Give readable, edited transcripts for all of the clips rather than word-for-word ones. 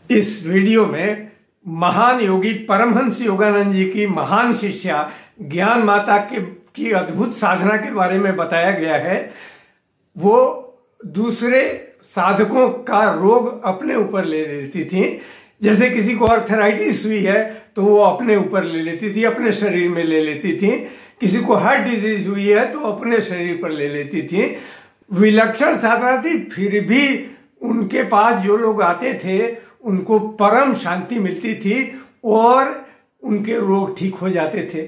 इस वीडियो में महान योगी परमहंस योगानंद जी की महान शिष्या ज्ञान माता की अद्भुत साधना के बारे में बताया गया है। वो दूसरे साधकों का रोग अपने ऊपर ले लेती थी। जैसे किसी को आर्थराइटिस हुई है तो वो अपने ऊपर ले लेती थी, अपने शरीर में ले लेती थी। किसी को हार्ट डिजीज हुई है तो अपने शरीर पर ले लेती थी। विलक्षण साधना थी, फिर भी उनके पास जो लोग आते थे उनको परम शांति मिलती थी और उनके रोग ठीक हो जाते थे।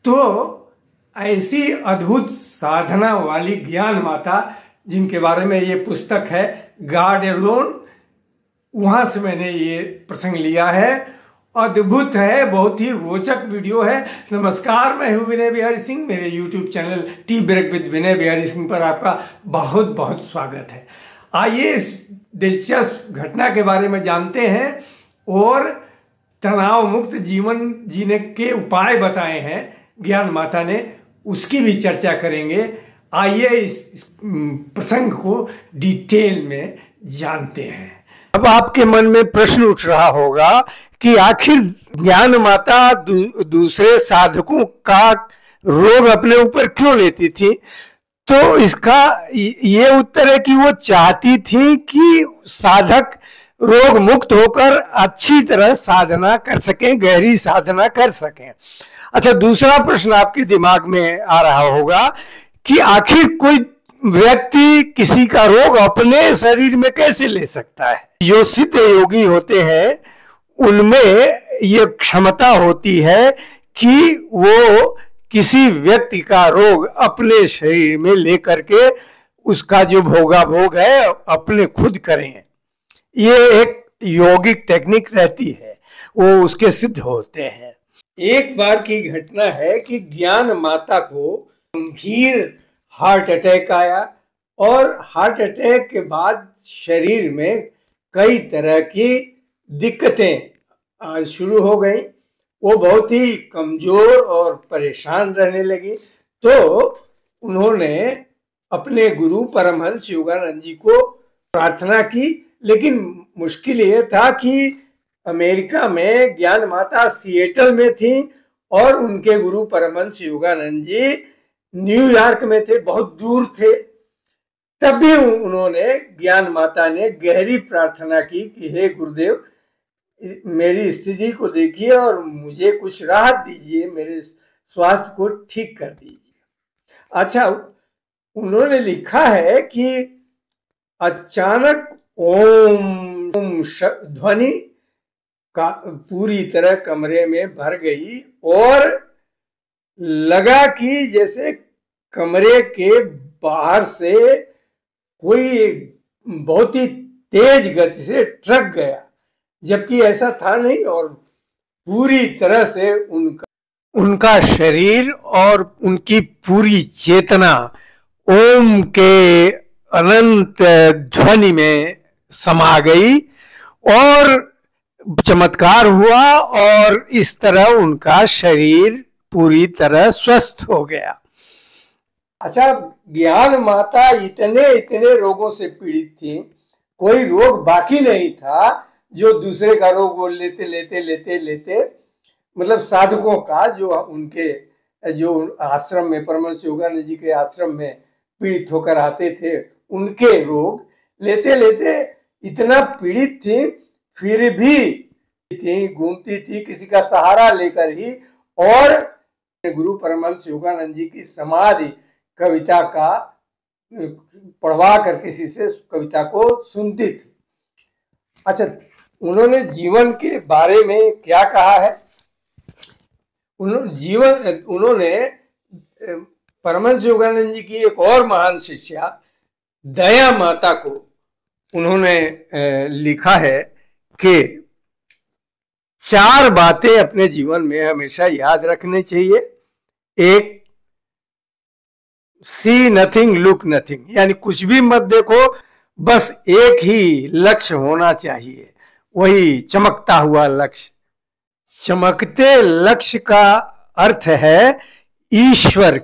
तो ऐसी अद्भुत साधना वाली ज्ञान माता, जिनके बारे में ये पुस्तक है गॉड अलोन, वहां से मैंने ये प्रसंग लिया है। अद्भुत है, बहुत ही रोचक वीडियो है। नमस्कार, मैं हूं विनय बिहारी सिंह। मेरे YouTube channel tea break with Vinay Bihari Singh पर आपका बहुत बहुत स्वागत है। आइए इस दिलचस्प घटना के बारे में जानते हैं और तनाव मुक्त जीवन जीने के उपाय बताए हैं ज्ञान माता ने, उसकी भी चर्चा करेंगे। आइए इस प्रसंग को डिटेल में जानते हैं। अब आपके मन में प्रश्न उठ रहा होगा कि आखिर ज्ञान माता दूसरे साधकों का रोग अपने ऊपर क्यों लेती थी। तो इसका ये उत्तर है कि वो चाहती थी कि साधक रोग मुक्त होकर अच्छी तरह साधना कर सकें, गहरी साधना कर सकें। अच्छा, दूसरा प्रश्न आपके दिमाग में आ रहा होगा कि आखिर कोई व्यक्ति किसी का रोग अपने शरीर में कैसे ले सकता है। जो सिद्ध योगी होते हैं उनमें ये क्षमता होती है कि वो किसी व्यक्ति का रोग अपने शरीर में लेकर के उसका जो भोगा भोग है अपने खुद करें। ये एक योगिक टेक्निक रहती है, वो उसके सिद्ध होते हैं। एक बार की घटना है कि ज्ञान माता को गंभीर हार्ट अटैक आया और हार्ट अटैक के बाद शरीर में कई तरह की दिक्कतें शुरू हो गई। वो बहुत ही कमजोर और परेशान रहने लगी। तो उन्होंने अपने गुरु परमहंस योगानंद जी को प्रार्थना की, लेकिन मुश्किल ये था कि अमेरिका में ज्ञान माता सिएटल में थी और उनके गुरु परमहंस योगानंद जी न्यूयॉर्क में थे, बहुत दूर थे। तब भी उन्होंने, ज्ञान माता ने गहरी प्रार्थना की कि हे गुरुदेव, मेरी स्थिति को देखिए और मुझे कुछ राहत दीजिए, मेरे स्वास्थ्य को ठीक कर दीजिए। अच्छा, उन्होंने लिखा है कि अचानक ओम ध्वनि का पूरी तरह कमरे में भर गई और लगा कि जैसे कमरे के बाहर से कोई बहुत ही तेज गति से ट्रक गया, जबकि ऐसा था नहीं। और पूरी तरह से उनका शरीर और उनकी पूरी चेतना ओम के अनंत ध्वनि में समा गई और चमत्कार हुआ और इस तरह उनका शरीर पूरी तरह स्वस्थ हो गया। अच्छा, ज्ञान माता इतने रोगों से पीड़ित थी, कोई रोग बाकी नहीं था जो दूसरे का रोग वो लेते लेते लेते लेते, मतलब साधकों का जो उनके जो आश्रम में परमहंस योगानंद जी के आश्रम में पीड़ित होकर आते थे, उनके रोग लेते लेते इतना पीड़ित थी, फिर भी थी, घूमती थी किसी का सहारा लेकर ही, और गुरु परमहंस योगानंद जी की समाधि कविता का पढ़वा कर किसी से कविता को सुनती थी। अच्छा, उन्होंने जीवन के बारे में क्या कहा है। उन्होंने परमहंस योगानंद जी की एक और महान शिष्या दया माता को उन्होंने लिखा है कि 4 बातें अपने जीवन में हमेशा याद रखनी चाहिए। एक, सी नथिंग लुक नथिंग, यानी कुछ भी मत देखो, बस एक ही लक्ष्य होना चाहिए, वही चमकता हुआ लक्ष्य। चमकते लक्ष्य का अर्थ है ईश्वर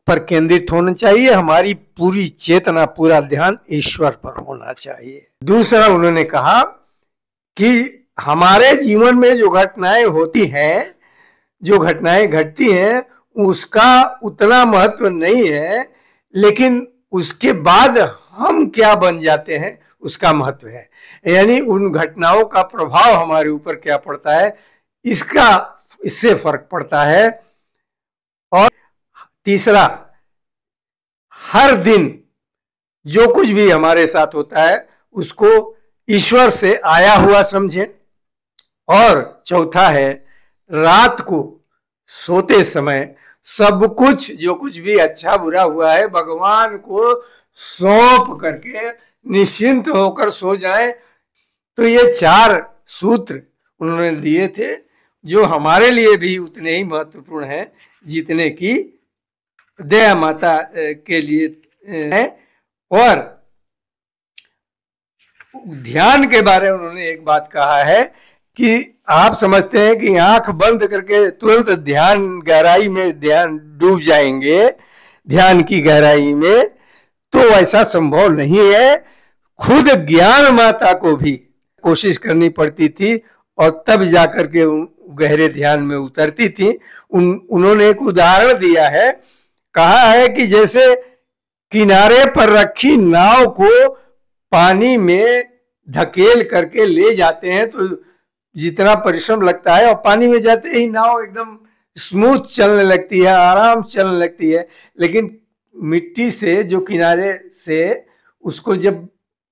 पर केंद्रित होना चाहिए, हमारी पूरी चेतना, पूरा ध्यान ईश्वर पर होना चाहिए। दूसरा, उन्होंने कहा कि हमारे जीवन में जो घटनाएं होती हैं, जो घटनाएं घटती हैं, उसका उतना महत्व नहीं है, लेकिन उसके बाद हम क्या बन जाते हैं उसका महत्व है। यानी उन घटनाओं का प्रभाव हमारे ऊपर क्या पड़ता है, इससे फर्क पड़ता है। और तीसरा, हर दिन जो कुछ भी हमारे साथ होता है उसको ईश्वर से आया हुआ समझें। और चौथा है, रात को सोते समय सब कुछ जो कुछ भी अच्छा बुरा हुआ है भगवान को सौंप करके निश्चिंत होकर सो जाएं। तो ये 4 सूत्र उन्होंने दिए थे जो हमारे लिए भी उतने ही महत्वपूर्ण हैं जितने कि दया माता के लिए है। और ध्यान के बारे में उन्होंने एक बात कहा है कि आप समझते हैं कि आंख बंद करके तुरंत ध्यान गहराई में ध्यान डूब जाएंगे, ध्यान की गहराई में, तो ऐसा संभव नहीं है। खुद ज्ञान माता को भी कोशिश करनी पड़ती थी और तब जाकर के गहरे ध्यान में उतरती थी। उन्होंने एक उदाहरण दिया है, कहा है कि जैसे किनारे पर रखी नाव को पानी में धकेल करके ले जाते हैं तो जितना परिश्रम लगता है, और पानी में जाते ही नाव एकदम स्मूथ चलने लगती है, आराम चलने लगती है। लेकिन मिट्टी से जो किनारे से उसको जब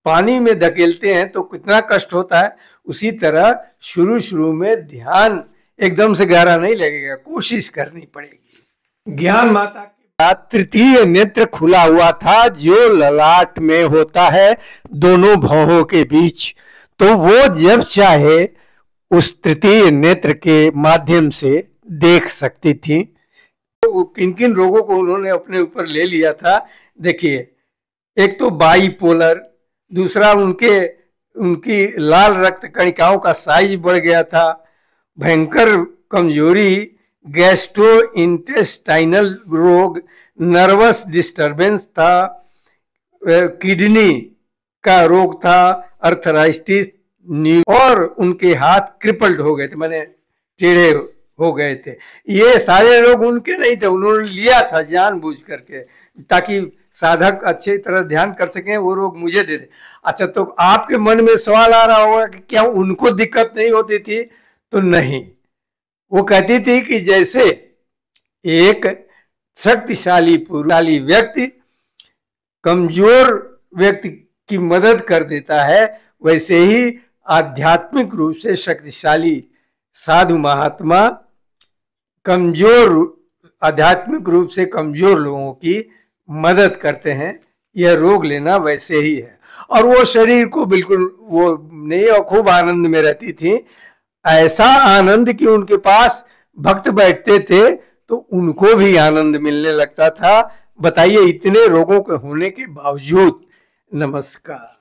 पानी में धकेलते हैं तो कितना कष्ट होता है। उसी तरह शुरू में ध्यान एकदम से गहरा नहीं लगेगा, कोशिश करनी पड़ेगी। ज्ञान माता का तृतीय नेत्र खुला हुआ था जो ललाट में होता है दोनों भौहों के बीच। तो वो जब चाहे उस तृतीय नेत्र के माध्यम से देख सकती थी। तो किन किन रोगों को उन्होंने अपने ऊपर ले लिया था, देखिए, एक तो बाईपोलर, दूसरा उनकी लाल रक्त कणिकाओं का साइज बढ़ गया था, भयंकर कमजोरी, गैस्ट्रो इंटेस्टाइनल रोग, नर्वस डिस्टरबेंस था, किडनी का रोग था, अर्थराइटिस, और उनके हाथ क्रिपल्ड हो गए थे, माने टेढ़े हो गए थे। ये सारे रोग उनके नहीं थे, उन्होंने लिया था जानबूझ करके ताकि साधक अच्छी तरह ध्यान कर सकें, वो रोग मुझे दे दे। अच्छा, तो आपके मन में सवाल आ रहा होगा कि क्या उनको दिक्कत नहीं होती थी? तो नहीं, वो कहती थी कि जैसे एक शक्तिशाली पुरुषाली व्यक्ति कमजोर व्यक्ति की मदद कर देता है, वैसे ही आध्यात्मिक रूप से शक्तिशाली साधु महात्मा आध्यात्मिक रूप से कमजोर लोगों की मदद करते हैं। यह रोग लेना वैसे ही है। और वो शरीर को बिल्कुल वो नहीं, और खूब आनंद में रहती थी, ऐसा आनंद कि उनके पास भक्त बैठते थे तो उनको भी आनंद मिलने लगता था। बताइए, इतने रोगों के होने के बावजूद। नमस्कार।